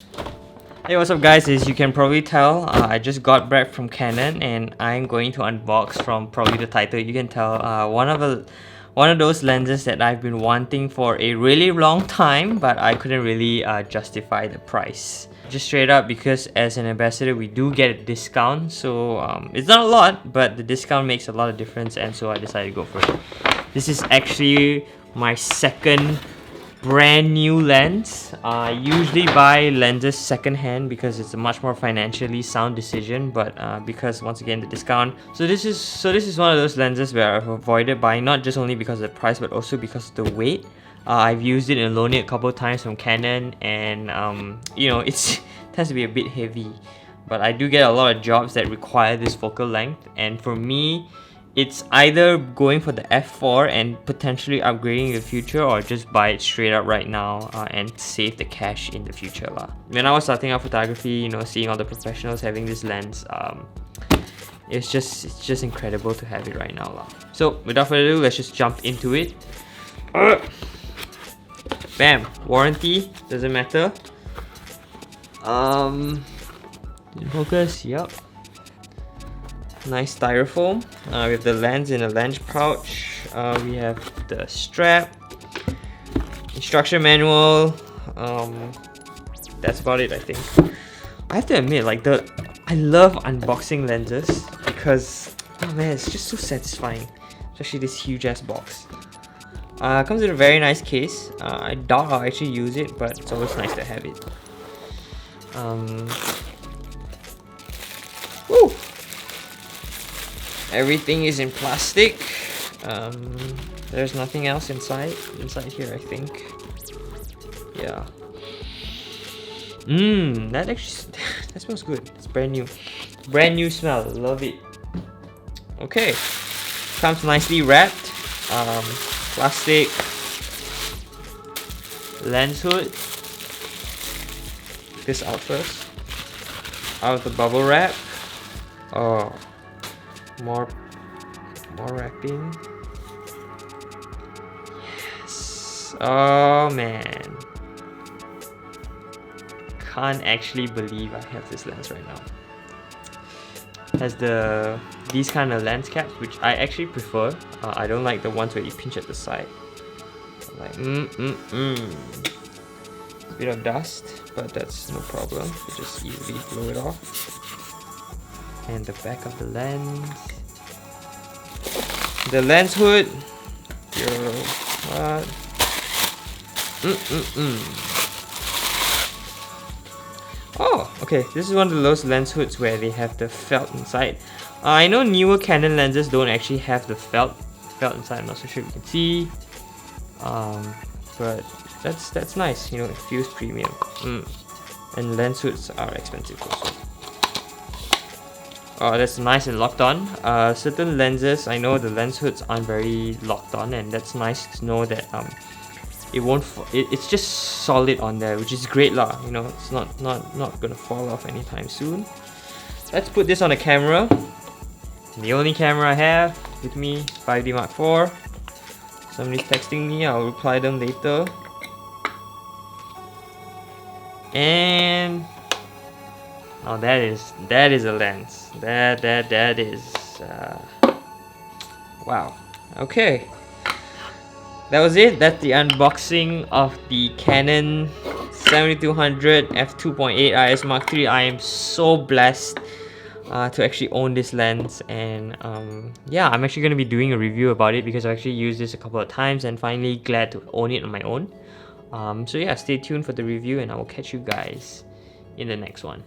Hey, what's up guys? As you can probably tell, I just got back from Canon and I'm going to unbox from probably the title. You can tell one of those lenses that I've been wanting for a really long time, but I couldn't really justify the price. Just straight up because as an ambassador we do get a discount, so it's not a lot, but the discount makes a lot of difference, and so I decided to go for it. This is actually my second brand new lens. I usually buy lenses secondhand because it's a much more financially sound decision, but because once again the discount, so this is one of those lenses where I've avoided buying, not just only because of the price but also because of the weight. I've used it and loaned it a couple of times from Canon, and you know, it tends to be a bit heavy, but I do get a lot of jobs that require this focal length, and for me it's either going for the f4 and potentially upgrading in the future, or just buy it straight up right now and save the cash in the future lah. When I was starting out photography, you know, seeing all the professionals having this lens, it's just incredible to have it right now lah. So without further ado, let's just jump into it. Bam! Warranty, doesn't matter. Didn't focus, yep. Nice styrofoam. We have the lens in a lens pouch. We have the strap, instruction manual. That's about it, I think. I have to admit, like, I love unboxing lenses because, oh man, it's just so satisfying. Especially this huge ass box. Comes in a very nice case. I doubt I'll actually use it, but it's always nice to have it. Woo! Everything is in plastic. There's nothing else inside here, I think. Yeah. That actually that smells good. It's brand new smell. Love it. Okay, comes nicely wrapped. Plastic lens hood. Take this out first. Out of the bubble wrap. Oh. More wrapping. Yes. Oh man. Can't actually believe I have this lens right now. Has these kind of lens caps, which I actually prefer. I don't like the ones where you pinch at the side. Like bit of dust, but that's no problem. You just easily blow it off. And the back of the lens. The lens hood. What? Oh, okay. This is one of those lens hoods where they have the felt inside. I know newer Canon lenses don't actually have the felt inside. I'm not so sure if you can see. But that's nice. You know, it feels premium. And lens hoods are expensive also. Oh, that's nice and locked on. Certain lenses, I know the lens hoods aren't very locked on, and that's nice to know that it won't. It's just solid on there, which is great lah. You know, it's not gonna fall off anytime soon. Let's put this on the camera. The only camera I have with me, 5D Mark IV. Somebody's texting me. I'll reply them later. And oh, that is a lens. That is wow. Okay, that was it. That's the unboxing of the Canon 7200 f2.8 IS Mark III. I am so blessed to actually own this lens, and yeah, I'm actually going to be doing a review about it because I actually used this a couple of times and finally glad to own it on my own. So yeah, stay tuned for the review, and I will catch you guys in the next one.